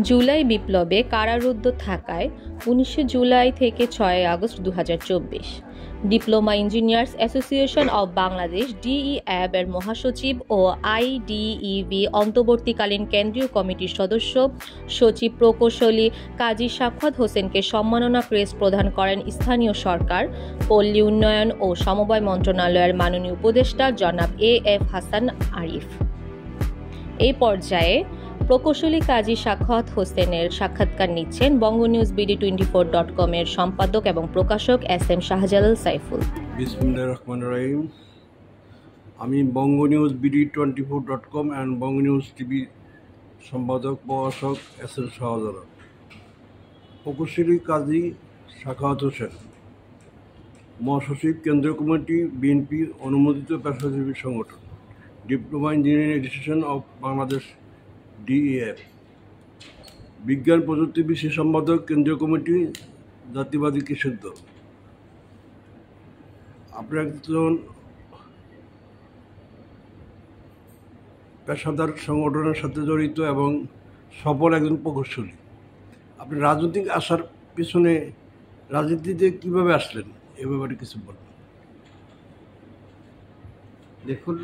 জুলাই বিপ্লবে কারারুদ্ধ থাকায় ১৯ জুলাই থেকে ৬ August ২০২৪ diploma engineers association of Bangladesh DEAB এর মহাসচিব ও আইডিইবি অন্তর্বর্তীকালীন কেন্দ্রীয় কমিটির সদস্য সচিব প্রকৌশলী কাজী সাখাওয়াত হোসেনকে সম্মাননা ক্রেস্ট প্রদান করেন স্থানীয় সরকার, পল্লী উন্নয়ন ও সমবায় মন্ত্রণালয়ের মাননীয় উপদেষ্টা জনাব এ.এফ. হাসান আরিফ। এই পর্যায়ে প্রকৌশলী কাজী সাখাওয়াত হোসেনের সাক্ষাৎকার নিচ্ছেন বঙ্গনিউজ BD24.com এর সম্পাদক এবং প্রকাশক এস.এম. শাহজালাল সাইফুল। বিসমিল্লাহির রহমানির রহিম। আমি বঙ্গনিউজ BD24.com অ্যান্ড বঙ্গনিউজ টিভি সম্পাদক প্রকাশক এস.এম. শাহজালাল। প্রকৌশলী কাজী সাখাওয়াত হোসেন, মহাসচিব, কেন্দ্রীয় কমিটি, বিএনপি অনুমোদিত পেশাজীবী সংগঠন, diploma engineering association of Bangladesh DEAB, বিজ্ঞান প্রযুক্তি বিশেষ সম্পাদক, কেন্দ্রীয় কমিটি, জাতীয়বাদী কৃষক দল। আপনি একজন পেশাদার সংগঠনের সাথে জড়িত এবং সফল একজন প্রকৌশলী। আপনি রাজনৈতিক আসার পিছনে রাজনীতিতে কিভাবে আসলেন এ ব্যাপারে কিছু বলুন। দেখুন,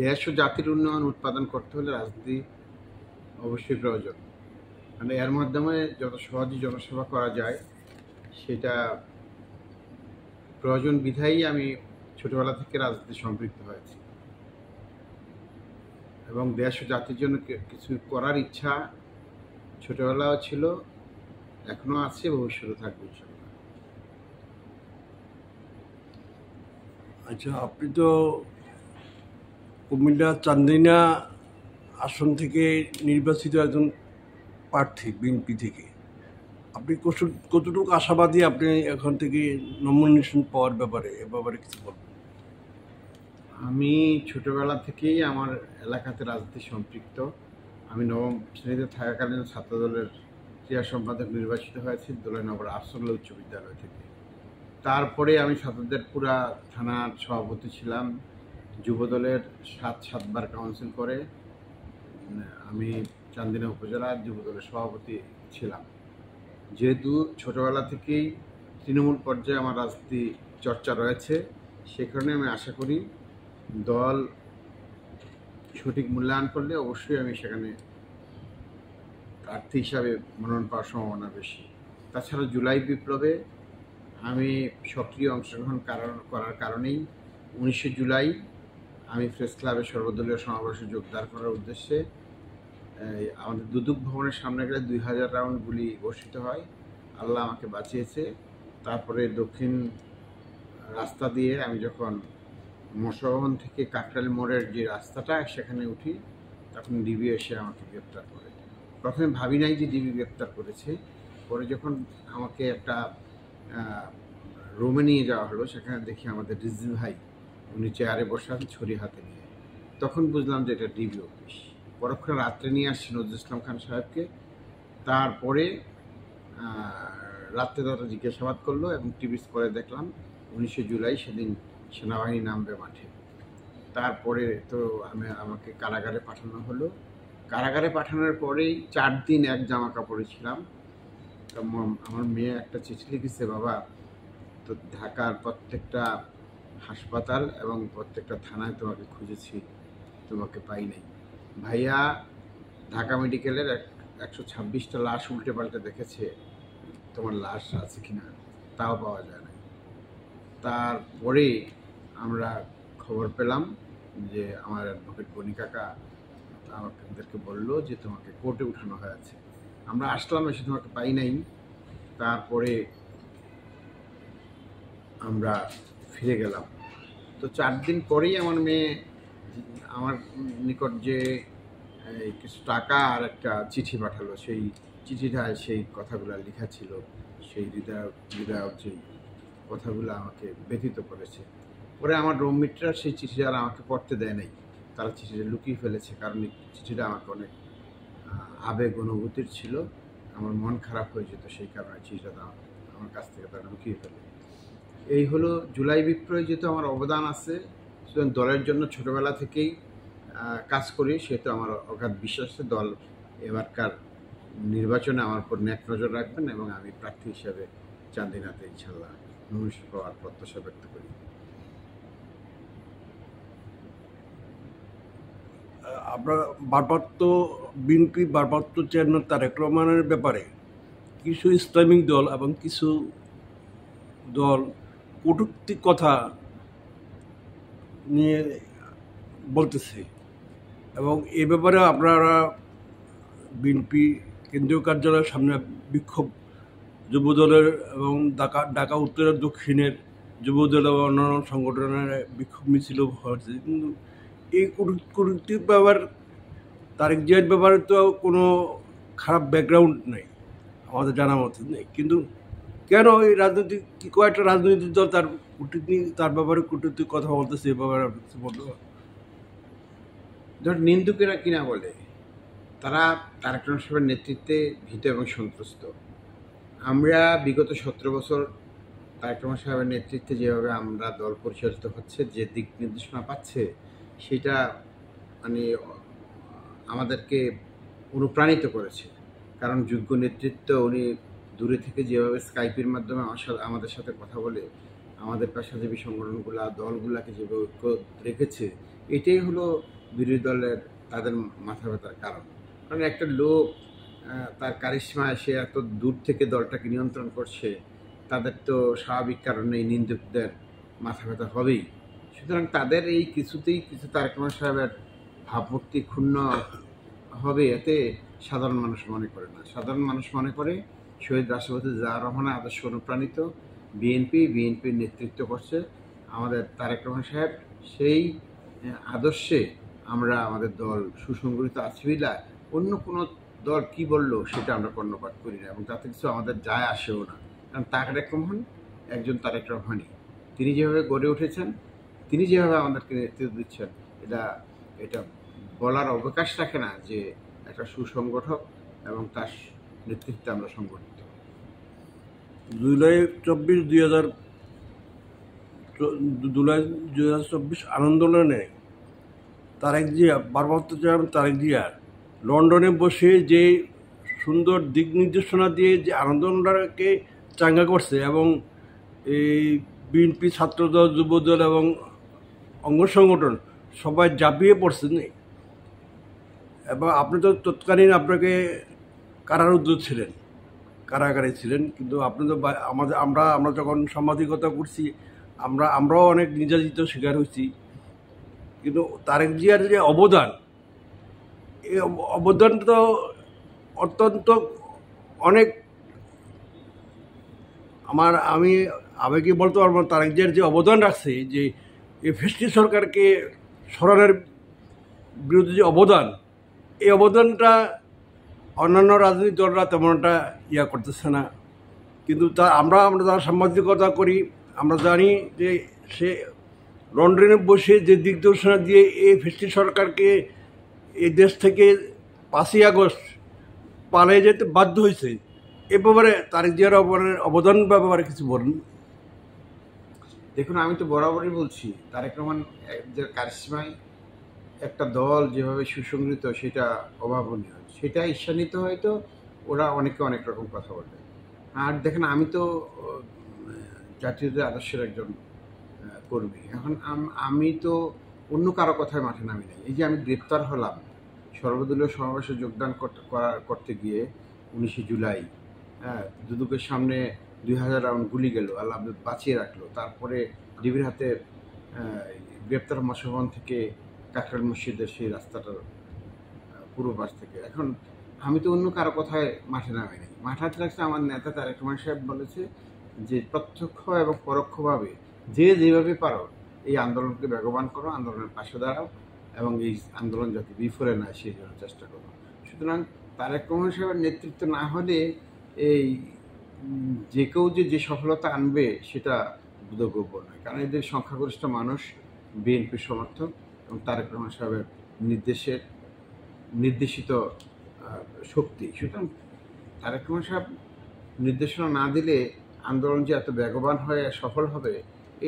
দেশ ও জাতির উন্নয়ন উৎপাদন করতে হলে রাজনীতি অবশ্যই প্রয়োজন। মানে এর মাধ্যমে যত সহজে জনসেবা করা যায় সেটা প্রয়োজন বিধায়ী আমি ছোটবেলা থেকে রাজনীতি সম্পৃক্ত হয়েছি এবং দেশ ও জাতির জন্য কিছু করার ইচ্ছা ছোটবেলাও ছিল, এখনো আছে, ভবিষ্যতে থাকবে। আচ্ছা, আপনি তো কুমিল্লা চান্দিনা আসন থেকে নির্বাচিত একজন প্রার্থী বিএনপি থেকে। আপনি কতটুকু আশাবাদী আপনি এখন থেকে নমিনেশন পাওয়ার ব্যাপারে কিছু বলবেন? আমি ছোটবেলা থেকেই আমার এলাকাতে রাজনীতি সম্পৃক্ত। আমি নবম শ্রেণীতে থাকাকালীন ছাত্রদলের ক্রীড়া সম্পাদক নির্বাচিত হয়েছি দোলাইনগর আফসরুল্লাহ উচ্চ বিদ্যালয় থেকে। তারপরে আমি ছাত্রদের পুরা থানার সভাপতি ছিলাম। যুবদলের 7বার কাউন্সিল করে আমি চান্দিনা উপজেলার যুবদলের সভাপতি ছিলাম। যেহেতু ছোটবেলা থেকেই তৃণমূল পর্যায়ে আমার রাজনীতি চর্চা রয়েছে, সে কারণে আমি আশা করি দল সঠিক মূল্যায়ন করলে অবশ্যই আমি সেখানে প্রার্থী হিসাবে মনোনয়ন পাওয়ার সম্ভাবনা বেশি। তাছাড়া জুলাই বিপ্লবে আমি সক্রিয় অংশগ্রহণ করার কারণেই 19 জুলাই আমি প্রেস ক্লাবের সর্বদলীয় সমাবেশে যোগদান করার উদ্দেশ্যে আমাদের দুদক ভবনের সামনে গেলে 2000 রাউন্ড গুলি বর্ষিত হয়। আল্লাহ আমাকে বাঁচিয়েছে। তারপরে দক্ষিণ রাস্তা দিয়ে আমি যখন মৎস্যভবন থেকে কাকরাইল মোড়ের যে রাস্তাটা সেখানে উঠি, তখন ডিবি এসে আমাকে গ্রেপ্তার করে। প্রথমে ভাবি নাই যে ডিবি গ্রেপ্তার করেছে। পরে যখন আমাকে একটা রুমে নিয়ে যাওয়া হলো, সেখানে দেখি আমাদের রিজভি ভাই উনি চেয়ারে বসে আছেন ছড়ি হাতে নিয়ে। তখন বুঝলাম যে এটা ডিবি অফিস। পরক্ষণে রাত্রে নিয়ে আসছি নজরুল ইসলাম খান সাহেবকে। তারপরে রাত্রে তারা জিজ্ঞাসাবাদ করলো এবং টিভি করে দেখলাম 19 জুলাই সেদিন সেনাবাহিনী নামবে মাঠে। তারপরে তো আমাকে কারাগারে পাঠানো হলো। কারাগারে পাঠানোর পরেই 4 দিন এক জামা কাপড়ে ছিলাম। আমার মেয়ে একটা চিঠি লিখেছে, বাবা তো ঢাকার প্রত্যেকটা হাসপাতাল এবং প্রত্যেকটা থানায় তোমাকে খুঁজেছি, তোমাকে পাই নাই। ভাইয়া ঢাকা মেডিকেলের 126টা লাশ উল্টে পাল্টে দেখেছে, তোমার লাশ আছে কিনা তাও পাওয়া যায় না। তারপরে আমরা খবর পেলাম যে আমার অ্যাডভোকেট বনি কাকা আমাদেরকে বললো যে তোমাকে কোর্টে উঠানো হয়েছে। আমরা আসলাম, এসে তোমাকে পাই নাই। তারপরে আমরা ফিরে গেলাম। তো 4 দিন পরেই আমার মেয়ে আমার নিকট যে কিছু টাকা আর একটা চিঠি পাঠালো। সেই চিঠিটায় সেই কথাগুলো লেখা ছিল, সেই হৃদয় সেই কথাগুলো আমাকে ব্যথিত করেছে। পরে আমার রুমমেটরা সেই চিঠিটা আর আমাকে পড়তে দেয় নাই, তারা চিঠিটা লুকিয়ে ফেলেছে, কারণ চিঠিটা আমাকে অনেক আবেগ অনুভূতির ছিল, আমার মন খারাপ হয়ে যেত, সেই কারণে চিঠিটা আমার কাছ থেকে তারা লুকিয়ে ফেলে। এই হলো জুলাই বিপ্লবে যেহেতু আমার অবদান আছে, সুতরাং দলের জন্য ছোটোবেলা থেকেই কাজ করি, সেহেতু আমার অগাধ বিশ্বাস আছে দল এবারকার নির্বাচনে আমার উপর ন্যাক নজর রাখবেন এবং আমি প্রার্থী হিসেবে চান্দিনাতে ইনশাল্লাহ নমিনেশন পাওয়ার প্রত্যাশা ব্যক্ত করি। আপনার ভারপ্রাপ্ত বিএনপি ভারপ্রাপ্ত চেয়ারম্যান তারেক রহমানের ব্যাপারে কিছু ইসলামিক দল এবং কিছু দল কটূক্তি কথা নিয়ে বলতেছে এবং এ ব্যাপারে আপনারা বিএনপি কেন্দ্রীয় কার্যালয়ের সামনে বিক্ষোভ যুবদলের এবং ঢাকা উত্তরের দক্ষিণের যুবদল এবং অন্যান্য সংগঠনের বিক্ষোভ মিছিলও হয়েছে, কিন্তু এই কটূক্তির ব্যাপার তারেক জিয়ার ব্যাপারে তো কোনো খারাপ ব্যাকগ্রাউন্ড নেই আমাদের জানা মতো নেই, কিন্তু কেন এই রাজনৈতিক কয়েকটা রাজনৈতিক দল তার ব্যাপারে কটূক্তির কথা বলতেছে, এ ব্যাপারে কিছু বলতে ধর নিন্দুকেরা কিনা বলে তারা তারেক রহমান সাহেবের নেতৃত্বে ভীত এবং সন্ত্রস্ত। আমরা বিগত 17 বছর তারেক রহমান সাহেবের নেতৃত্বে যেভাবে আমরা দল পরিচালিত হচ্ছে, যে দিক নির্দেশনা পাচ্ছে, সেটা মানে আমাদেরকে অনুপ্রাণিত করেছে। কারণ যোগ্য নেতৃত্ব উনি দূরে থেকে যেভাবে স্কাইপের মাধ্যমে আমাদের সাথে কথা বলে আমাদের পেশাজীবী সংগঠনগুলা দলগুলাকে যেভাবে ঐক্য রেখেছে, এটাই হলো বিরোধী দলের তাদের মাথা ব্যথার কারণ। কারণ একটা লোক তার কারিশমায় সে এত দূর থেকে দলটাকে নিয়ন্ত্রণ করছে, তাদের তো স্বাভাবিক কারণে এই নিন্দুকদের মাথা ব্যথা হবেই। সুতরাং তাদের এই কিছুতেই কিছু তারেক রহমান সাহেবের ভাবমূর্তি ক্ষুণ্ণ হবে, এতে সাধারণ মানুষ মনে করে না। সাধারণ মানুষ মনে করে শহীদ রাষ্ট্রপতি জিয়াউর রহমানের আদর্শ অনুপ্রাণিত বিএনপির নেতৃত্ব করছে আমাদের তারেক রহমান সাহেব। সেই আদর্শে আমরা আমাদের দল সুসংগঠিত আছে বিলা অন্য কোনো দল কি বললো সেটা আমরা কর্ণপাত করি না এবং তাতে কিছু আমাদের যায় আসেও না। কারণ তারেক রহমান একজন তারেক রহমানই, তিনি যেভাবে গড়ে উঠেছেন, তিনি যেভাবে আমাদেরকে নেতৃত্ব দিচ্ছেন, এটা বলার অবকাশ রাখে না যে একটা সুসংগঠক এবং তার নেতৃত্বে আমরা সংগঠিত। জুলাই 2024 আন্দোলনে তারেক জিয়া ভারপ্রাপ্ত চেয়ারম্যান তারেক জিয়া লন্ডনে বসে যে সুন্দর দিক নির্দেশনা দিয়ে যে আন্দোলনটাকে চাঙ্গা করছে এবং এই বিএনপি ছাত্রদল যুবদল এবং অঙ্গ সংগঠন সবাই ঝাঁপিয়ে পড়ছে নেই। এবং আপনি তো তৎকালীন আপনাকে কারারুদ্ধ ছিলেন, কারাগারে ছিলেন, কিন্তু আপনি তো আমরা যখন সাংবাদিকতা করছি আমরাও অনেক নির্যাতিত শিকার হয়েছি, কিন্তু তারেক জিয়ার যে অবদান, এই অবদানটা তো অত্যন্ত অনেক আমি আবেগে বলতে পারবো। তারেক জিয়ার যে অবদান রাখছে, যে এই ফ্যাসিস্ট সরকারকে সরানোর বিরুদ্ধে যে অবদান, এই অবদানটা অন্যান্য রাজনৈতিক দলরা তেমন একটা করতেছে না। কিন্তু আমরা যারা সাংবাদিকতা করি আমরা জানি যে সে লন্ডনে বসে যে দিক নির্দেশনা দিয়ে এই ফ্যাসিস্ট সরকারকে এই দেশ থেকে 5ই আগস্ট পালিয়ে যেতে বাধ্য হয়েছে, এ ব্যাপারে তারেক জিয়ার অবদান ব্যাপারে কিছু বলেন। দেখুন, আমি তো বরাবরই বলছি তারেক রহমান যে কারিশমায় একটা দল যেভাবে সুসংগঠিত সেটা অভাবনীয়, সেটা ঈর্ষান্বিত হয়তো ওরা অনেকে অনেক রকম কথা বলে। আর দেখেন, আমি তো জাতীয় আদর্শের একজন কর্মী। এখন আমি তো অন্য কারো কথায় মাঠে নামি নাই। এই যে আমি গ্রেপ্তার হলাম সর্বদলীয় সমাবেশে যোগদান করতে গিয়ে 19 জুলাই, দুদকের সামনে 2000 রাউন্ড গুলি গেল, আল্লাহ বাঁচিয়ে রাখলো। তারপরে ডিবির হাতে গ্রেপ্তার মৎস্যভবন থেকে কাকরাইল মসজিদের সেই রাস্তাটার পূর্ব পাশ থেকে। এখন আমি তো অন্য কারো কথায় মাঠে নামি নাই। মাঠে রাখছে আমার নেতা তারেক রহমান সাহেব বলেছে যে প্রত্যক্ষ এবং পরোক্ষভাবে যে যেভাবে পারো এই আন্দোলনকে বেগবান করো, আন্দোলনের পাশে দাঁড়াও এবং এই আন্দোলন যাতে বিফলে না সেই জন্য চেষ্টা করো। সুতরাং তারেক রহমান সাহেবের নেতৃত্ব না হলে এই যে কেউ যে সফলতা আনবে সেটা বোধগম্য নয়। কারণ এদের সংখ্যাগরিষ্ঠ মানুষ বিএনপির সমর্থক এবং তারেক রহমান সাহেবের নির্দেশিত শক্তি। সুতরাং তারেক রহমান সাহেব নির্দেশনা না দিলে আন্দোলন যে এত বেগবান হয়ে সফল হবে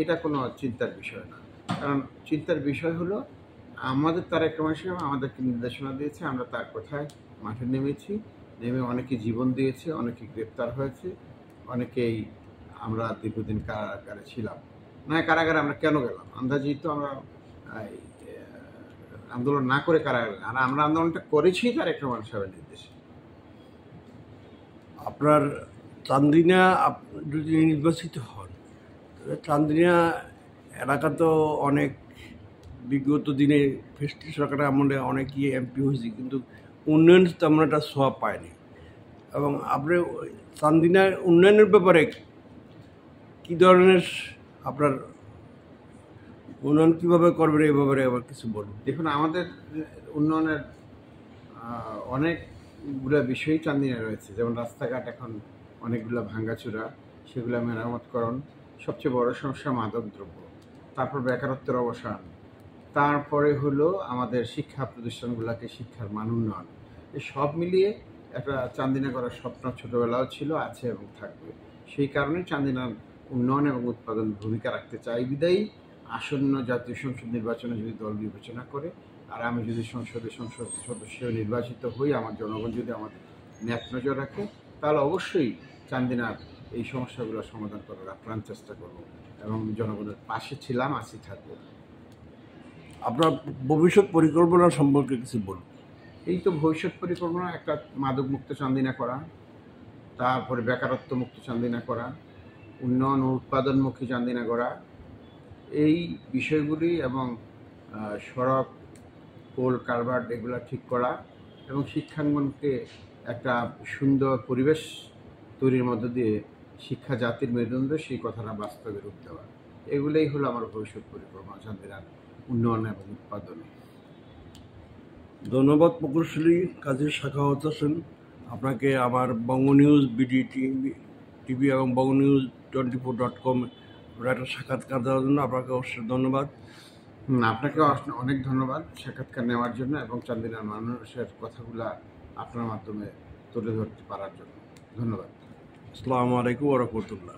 এটা কোনো চিন্তার বিষয় না। কারণ চিন্তার বিষয় হলো আমাদের তারেক রহমান সাহেব আমাদেরকে নির্দেশনা দিয়েছে, আমরা তার কথায় মাঠে নেমেছি। নেমে অনেকে জীবন দিয়েছে, অনেকে গ্রেপ্তার হয়েছে, অনেকেই আমরা দীর্ঘদিন কারাগারে ছিলাম। কারাগারে আমরা কেন গেলাম? আন্দাজেই তো আমরা আন্দোলন না করে কারাগারে, আর আমরা আন্দোলনটা করেছি তারেক রহমান সাহেবের নির্দেশে। আপনার চান্দিনা যদি নির্বাচিত হন, তাহলে চান্দিনা এলাকা তো অনেক বিগত দিনে ফেস্টি সরকারের আমলে অনেক এমপি হয়েছে, কিন্তু উন্নয়ন তেমন একটা ছোঁয়া পায়নি। এবং আপনি চান্দিনার উন্নয়নের ব্যাপারে কী ধরনের আপনার উন্নয়ন কীভাবে করবেন এই ব্যাপারে আবার কিছু বলুন। দেখুন, আমাদের উন্নয়নের অনেকগুলো বিষয়ই চান্দিনায় রয়েছে। যেমন রাস্তাঘাট এখন অনেকগুলো ভাঙ্গাচুরা, সেগুলো মেরামতকরণ। সবচেয়ে বড় সমস্যা মাদকদ্রব্য, তারপর বেকারত্বের অবসান, তারপরে হলো আমাদের শিক্ষা প্রতিষ্ঠানগুলোকে শিক্ষার মান উন্নয়ন। এই সব মিলিয়ে একটা চান্দিনা করার স্বপ্ন ছোটোবেলাও ছিল, আছে এবং থাকবে। সেই কারণে চান্দিনার উন্নয়ন এবং উৎপাদন ভূমিকা রাখতে চাই বিদায়ী আসন্ন জাতীয় সংসদ নির্বাচনে যদি দল বিবেচনা করে, আর আমি যদি সংসদ সদস্য নির্বাচিত হই, আমার জনগণ যদি আমাদের ন্যাক নজর রাখে, তাহলে অবশ্যই চান্দিনার এই সমস্যাগুলো সমাধান করার আপ্রাণ চেষ্টা করব এবং জনগণের পাশে ছিলাম, আছি, থাকবো। আপনার ভবিষ্যৎ পরিকল্পনা সম্পর্কে কিছু বলুন। এই তো ভবিষ্যৎ পরিকল্পনা, একটা মাদক মুক্ত চান্দিনা করা, তারপরে বেকারত্ব মুক্ত চান্দিনা করা, উন্নয়ন ও উৎপাদনমুখী চান্দিনা করা, এই বিষয়গুলি, এবং সড়ক, পোল, কালভার্ট এগুলো ঠিক করা, এবং শিক্ষাঙ্গনকে একটা সুন্দর পরিবেশ তৈরির মধ্য দিয়ে শিক্ষা জাতির মেরুদণ্ড, সেই কথাটা বাস্তবে রূপ দেওয়া। এগুলোই হলো আমার ভবিষ্যৎ পরিকল্পনা চান্দিনার উন্নয়ন এবং উৎপাদনে। ধন্যবাদ প্রকৌশলী কাজী সাখাওয়াত হোসেন। আপনাকে আমার বঙ্গ নিউজ, বিডি টিভি এবং বঙ্গ নিউজ 24.com একটা সাক্ষাৎকার দেওয়ার জন্য আপনাকে অবশ্যই ধন্যবাদ। আপনাকে অনেক ধন্যবাদ সাক্ষাৎকার নেওয়ার জন্য এবং চান্দিনার মানুষের কথাগুলা আপনার মাধ্যমে তুলে ধরতে পারার জন্য। ধন্যবাদ। আসসালামু আলাইকুম ওয়া রাহমাতুল্লাহ।